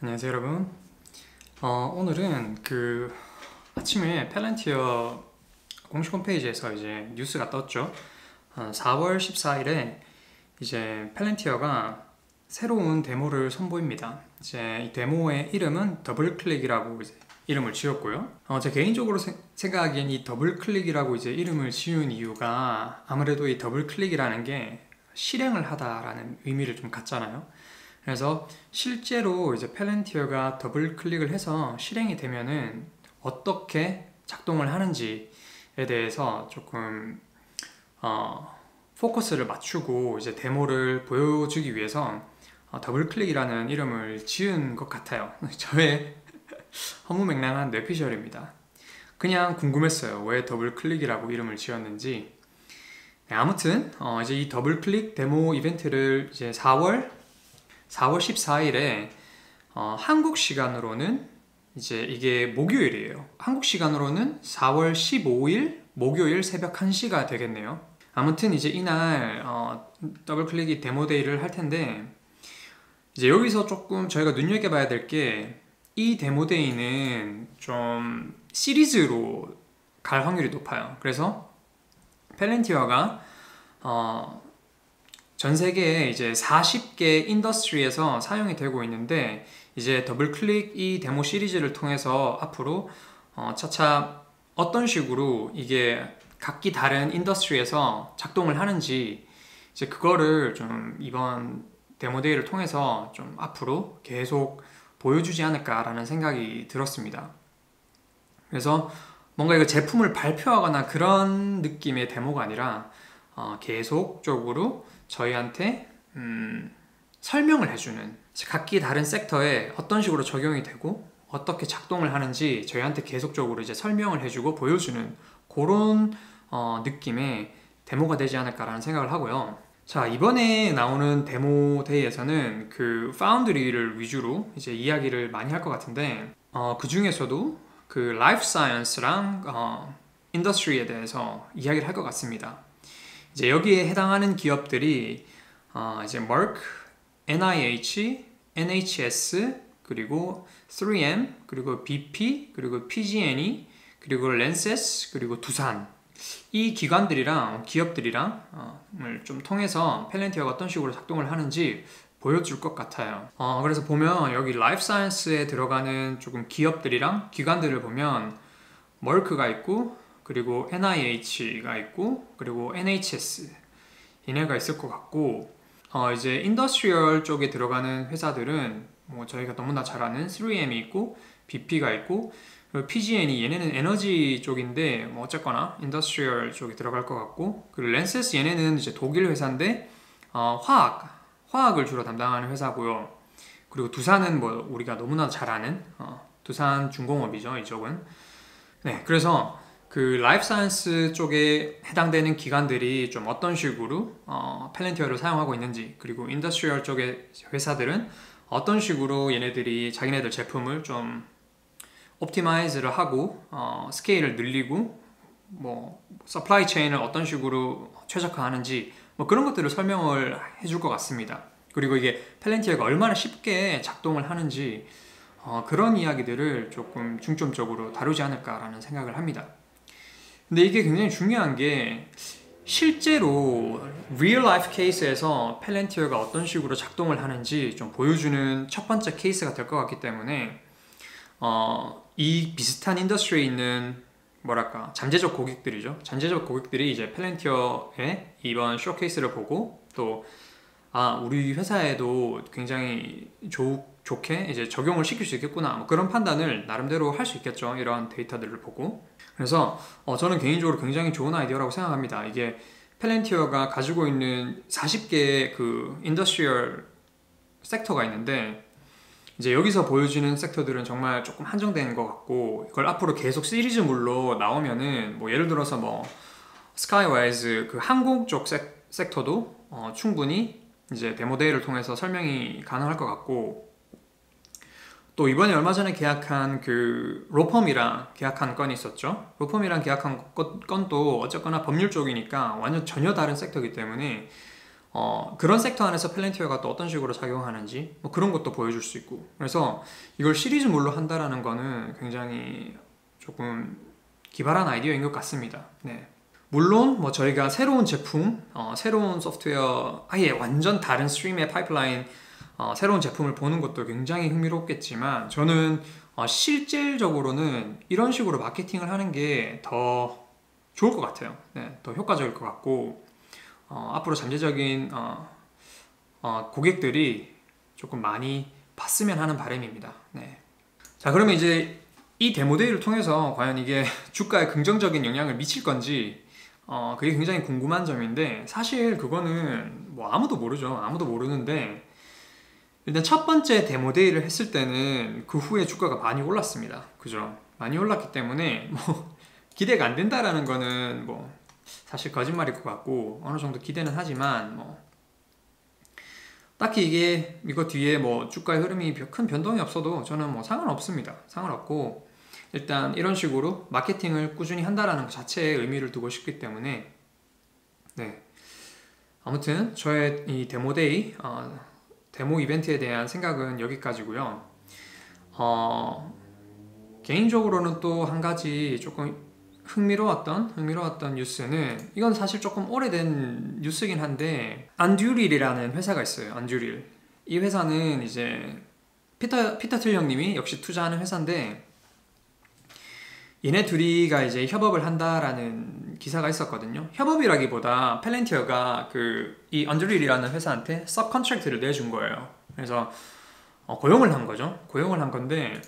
안녕하세요 여러분. 오늘은 아침에 펠런티어 공식 홈페이지에서 이제 뉴스가 떴죠. 4월 14일에 이제 펠런티어가 새로운 데모를 선보입니다. 이제 이 데모의 이름은 더블클릭이라고 이제 이름을 지었고요. 제 개인적으로 생각하기엔 이 더블클릭이라고 이제 이름을 지은 이유가 아무래도 이 더블클릭이라는 게 실행을 하다라는 의미를 좀 갖잖아요. 그래서 실제로 이제 펠런티어가 더블 클릭을 해서 실행이 되면은 어떻게 작동을 하는지에 대해서 조금 포커스를 맞추고 이제 데모를 보여주기 위해서 더블 클릭이라는 이름을 지은 것 같아요. 저의 허무맹랑한 뇌피셜입니다. 그냥 궁금했어요. 왜 더블 클릭이라고 이름을 지었는지. 네, 아무튼 이제 이 더블 클릭 데모 이벤트를 이제 4월 14일에 한국 시간으로는 이제 이게 목요일이에요. 한국 시간으로는 4월 15일 목요일 새벽 1시가 되겠네요. 아무튼 이제 이날 더블클릭이 데모데이를 할 텐데 이제 여기서 조금 저희가 눈여겨봐야 될 게 이 데모데이는 좀 시리즈로 갈 확률이 높아요. 그래서 펠렌티어가 전 세계에 이제 40개 인더스트리에서 사용이 되고 있는데 이제 더블클릭 이 데모 시리즈를 통해서 앞으로 차차 어떤 식으로 이게 각기 다른 인더스트리에서 작동을 하는지 이제 그거를 좀 이번 데모데이를 통해서 좀 앞으로 계속 보여주지 않을까라는 생각이 들었습니다. 그래서 뭔가 이거 제품을 발표하거나 그런 느낌의 데모가 아니라 계속적으로 저희한테 설명을 해주는 각기 다른 섹터에 어떤 식으로 적용이 되고 어떻게 작동을 하는지 저희한테 계속적으로 이제 설명을 해주고 보여주는 그런 느낌의 데모가 되지 않을까라는 생각을 하고요. 자, 이번에 나오는 데모 데이에서는 그 파운드리를 위주로 이제 이야기를 많이 할 것 같은데 그 중에서도 그 라이프 사이언스랑 인더스트리에 대해서 이야기를 할 것 같습니다. 이제 여기에 해당하는 기업들이 이제 Merck, NIH, NHS, 그리고 3M, 그리고 BP, 그리고 PG&E, 그리고 랜세스, 그리고 두산 이 기관들이랑 기업들이랑 좀 통해서 펠렌티어가 어떤 식으로 작동을 하는지 보여줄 것 같아요. 그래서 보면 여기 라이프 사이언스에 들어가는 조금 기업들이랑 기관들을 보면 머크가 있고 그리고 NIH가 있고 그리고 NHS 얘네가 있을 것 같고 이제 인더스트리얼 쪽에 들어가는 회사들은 뭐 저희가 너무나 잘 아는 3M이 있고 BP가 있고 그리고 PG&E 얘네는 에너지 쪽인데 뭐 어쨌거나 인더스트리얼 쪽에 들어갈 것 같고 그리고 랜세스 얘네는 이제 독일 회사인데 화학을 주로 담당하는 회사고요. 그리고 두산은 뭐 우리가 너무나 잘 아는 두산중공업이죠. 이쪽은. 네, 그래서 그 라이프 사이언스 쪽에 해당되는 기관들이 좀 어떤 식으로 펠렌티어를 사용하고 있는지 그리고 인더스트리얼 쪽의 회사들은 어떤 식으로 얘네들이 자기네들 제품을 좀 옵티마이즈를 하고 스케일을 늘리고 뭐 서플라이 체인을 어떤 식으로 최적화하는지 뭐 그런 것들을 설명을 해줄 것 같습니다. 그리고 이게 펠렌티어가 얼마나 쉽게 작동을 하는지 그런 이야기들을 조금 중점적으로 다루지 않을까라는 생각을 합니다. 근데 이게 굉장히 중요한 게 실제로 real life 케이스에서 펠렌티어가 어떤 식으로 작동을 하는지 좀 보여주는 첫 번째 케이스가 될 것 같기 때문에 이 비슷한 인더스트리에 있는 뭐랄까 잠재적 고객들이죠. 잠재적 고객들이 이제 펠렌티어의 이번 쇼케이스를 보고 또 우리 회사에도 굉장히 좋게 이제 적용을 시킬 수 있겠구나 뭐 그런 판단을 나름대로 할 수 있겠죠. 이러한 데이터들을 보고 그래서 저는 개인적으로 굉장히 좋은 아이디어라고 생각합니다. 이게 펠렌티어가 가지고 있는 40개의 그 인더스트리얼 섹터가 있는데 이제 여기서 보여주는 섹터들은 정말 조금 한정된 것 같고 이걸 앞으로 계속 시리즈물로 나오면은 뭐 예를 들어서 뭐 스카이와이즈 그 항공 쪽 섹터도 충분히 이제 데모데이를 통해서 설명이 가능할 것 같고 또 이번에 얼마 전에 계약한 그 로펌이랑 계약한 건이 있었죠. 로펌이랑 계약한 건도 어쨌거나 법률 쪽이니까 완전 전혀 다른 섹터이기 때문에 그런 섹터 안에서 팔렌티어가 또 어떤 식으로 작용하는지 뭐 그런 것도 보여줄 수 있고, 그래서 이걸 시리즈물로 한다라는 거는 굉장히 조금 기발한 아이디어인 것 같습니다. 네. 물론 뭐 저희가 새로운 제품, 새로운 소프트웨어, 아예 완전 다른 스트림의 파이프라인, 새로운 제품을 보는 것도 굉장히 흥미롭겠지만, 저는 실질적으로는 이런 식으로 마케팅을 하는 게 더 좋을 것 같아요. 네, 더 효과적일 것 같고, 앞으로 잠재적인 고객들이 조금 많이 봤으면 하는 바람입니다. 네. 자, 그러면 이제 이 데모데이를 통해서 과연 이게 주가에 긍정적인 영향을 미칠 건지, 그게 굉장히 궁금한 점인데, 사실 그거는 뭐 아무도 모르죠. 아무도 모르는데, 일단 첫 번째 데모데이를 했을 때는 그 후에 주가가 많이 올랐습니다. 그죠? 많이 올랐기 때문에 뭐 기대가 안 된다라는 거는 뭐 사실 거짓말일 것 같고, 어느 정도 기대는 하지만 뭐 딱히 이거 뒤에 뭐 주가의 흐름이 큰 변동이 없어도 저는 뭐 상관없습니다. 상관없고, 일단 이런 식으로 마케팅을 꾸준히 한다라는 것 자체에 의미를 두고 싶기 때문에, 네. 아무튼 저의 이 데모데이, 데모 이벤트에 대한 생각은 여기까지고요. 개인적으로는 또 한 가지 조금 흥미로웠던 뉴스는, 이건 사실 조금 오래된 뉴스긴 한데, 안듀릴이라는 회사가 있어요. 안듀릴. 이 회사는 이제 피터 틸 형님이 역시 투자하는 회사인데, 얘네 둘이가 이제 협업을 한다라는 기사가 있었거든요. 협업이라기보다 팔렌티어가 이 안듀릴이라는 회사한테 서브 컨트랙트를 내준 거예요. 그래서 고용을 한 거죠. 고용을 한 건데,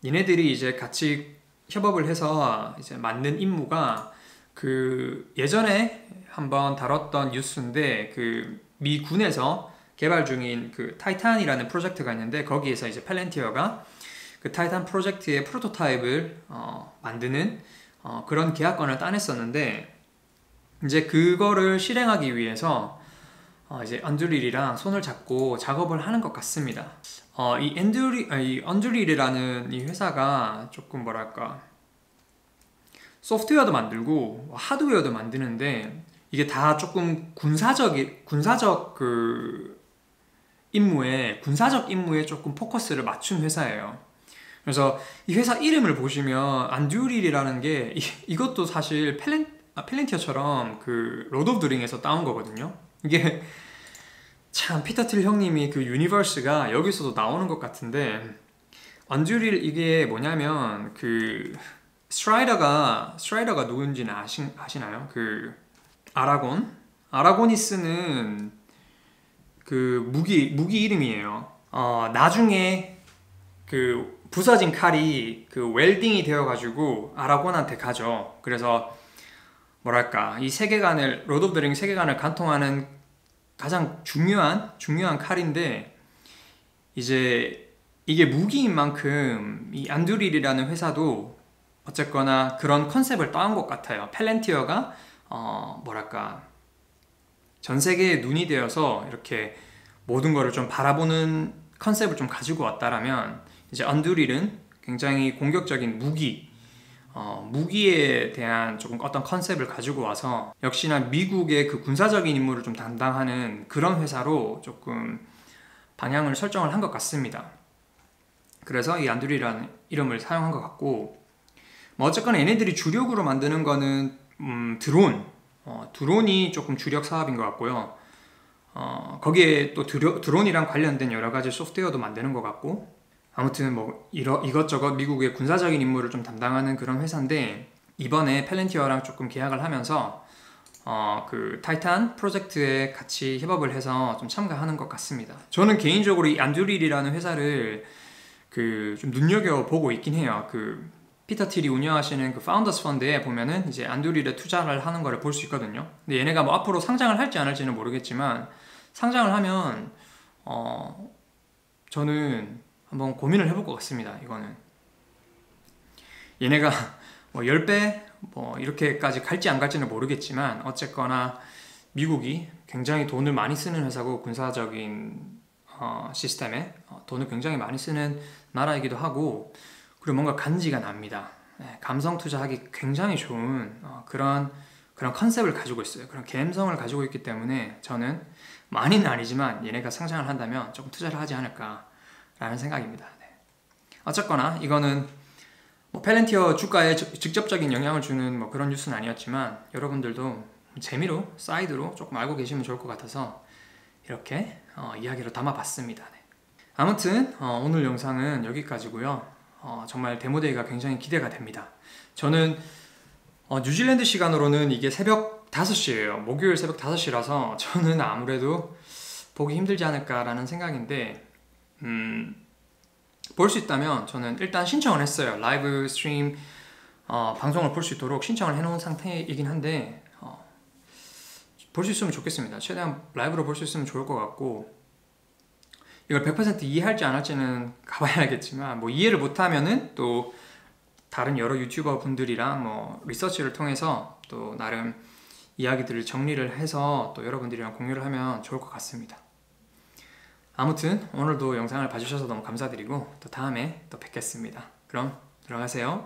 얘네들이 이제 같이 협업을 해서 이제 만든 임무가 예전에 한번 다뤘던 뉴스인데, 미 군에서 개발 중인 타이탄이라는 프로젝트가 있는데, 거기에서 이제 팔렌티어가 그 타이탄 프로젝트의 프로토타입을 만드는 그런 계약권을 따냈었는데, 이제 그거를 실행하기 위해서 이제 안듀릴이랑 손을 잡고 작업을 하는 것 같습니다. 이 안듀릴이라는 이 회사가 조금 뭐랄까, 소프트웨어도 만들고 하드웨어도 만드는데, 이게 다 조금 군사적 군사적 임무에 조금 포커스를 맞춘 회사예요. 그래서 이 회사 이름을 보시면 안듀릴이라는 게 이것도 사실 팔렌티어처럼 로드 오브 더 링에서 따온 거거든요. 이게 참 피터 틸 형님이 유니버스가 여기서도 나오는 것 같은데, 안듀릴 이게 뭐냐면 스트라이더가 누군지는 아시나요? 아라곤이 쓰는 무기 이름이에요. 나중에 부서진 칼이 웰딩이 되어가지고 아라곤한테 가죠. 그래서 뭐랄까, 이 세계관을, 로드 오브 더 링 세계관을 관통하는 가장 중요한 칼인데, 이제 이게 무기인 만큼 이 안듀릴이라는 회사도 어쨌거나 그런 컨셉을 따온 것 같아요. 팔렌티어가 뭐랄까, 전 세계의 눈이 되어서 이렇게 모든 거를 좀 바라보는 컨셉을 좀 가지고 왔다라면, 이제 안듀릴은 굉장히 공격적인 무기에 대한 조금 어떤 컨셉을 가지고 와서, 역시나 미국의 군사적인 임무를 좀 담당하는 그런 회사로 조금 방향을 설정을 한 것 같습니다. 그래서 이 안듀릴이라는 이름을 사용한 것 같고, 뭐 어쨌거나 얘네들이 주력으로 만드는 거는 드론이 조금 주력 사업인 것 같고요. 거기에 또 드론이랑 관련된 여러 가지 소프트웨어도 만드는 것 같고, 아무튼 뭐 이것저것 미국의 군사적인 임무를 좀 담당하는 그런 회사인데, 이번에 팔렌티어랑 조금 계약을 하면서 타이탄 프로젝트에 같이 협업을 해서 좀 참가하는 것 같습니다. 저는 개인적으로 이 안듀릴이라는 회사를 좀 눈여겨보고 있긴 해요. 피터 틸이 운영하시는 파운더스 펀드에 보면은 이제 안듀릴에 투자를 하는 거를 볼 수 있거든요. 근데 얘네가 뭐 앞으로 상장을 할지 안 할지는 모르겠지만, 상장을 하면 저는 한번 고민을 해볼 것 같습니다. 이거는 얘네가 뭐 10배 뭐 이렇게까지 갈지 안 갈지는 모르겠지만, 어쨌거나 미국이 굉장히 돈을 많이 쓰는 회사고, 군사적인 시스템에 돈을 굉장히 많이 쓰는 나라이기도 하고, 그리고 뭔가 간지가 납니다. 감성 투자하기 굉장히 좋은 그런 컨셉을 가지고 있어요. 그런 감성을 가지고 있기 때문에 저는 많이는 아니지만 얘네가 상장을 한다면 조금 투자를 하지 않을까라는 생각입니다. 네. 어쨌거나 이거는 뭐 펠렌티어 주가에 직접적인 영향을 주는 뭐 그런 뉴스는 아니었지만 여러분들도 재미로 사이드로 조금 알고 계시면 좋을 것 같아서 이렇게 이야기로 담아봤습니다. 네. 아무튼 오늘 영상은 여기까지고요. 정말 데모데이가 굉장히 기대가 됩니다. 저는 뉴질랜드 시간으로는 이게 새벽 5시예요. 목요일 새벽 5시라서 저는 아무래도 보기 힘들지 않을까라는 생각인데 볼 수 있다면 저는 일단 신청을 했어요. 라이브 스트림 방송을 볼 수 있도록 신청을 해놓은 상태이긴 한데 볼 수 있으면 좋겠습니다. 최대한 라이브로 볼 수 있으면 좋을 것 같고 이걸 100% 이해할지 안 할지는 가봐야 알겠지만 뭐 이해를 못하면은 또 다른 여러 유튜버 분들이랑 뭐 리서치를 통해서 또 나름 이야기들을 정리를 해서 또 여러분들이랑 공유를 하면 좋을 것 같습니다. 아무튼 오늘도 영상을 봐주셔서 너무 감사드리고 또 다음에 또 뵙겠습니다. 그럼 들어가세요.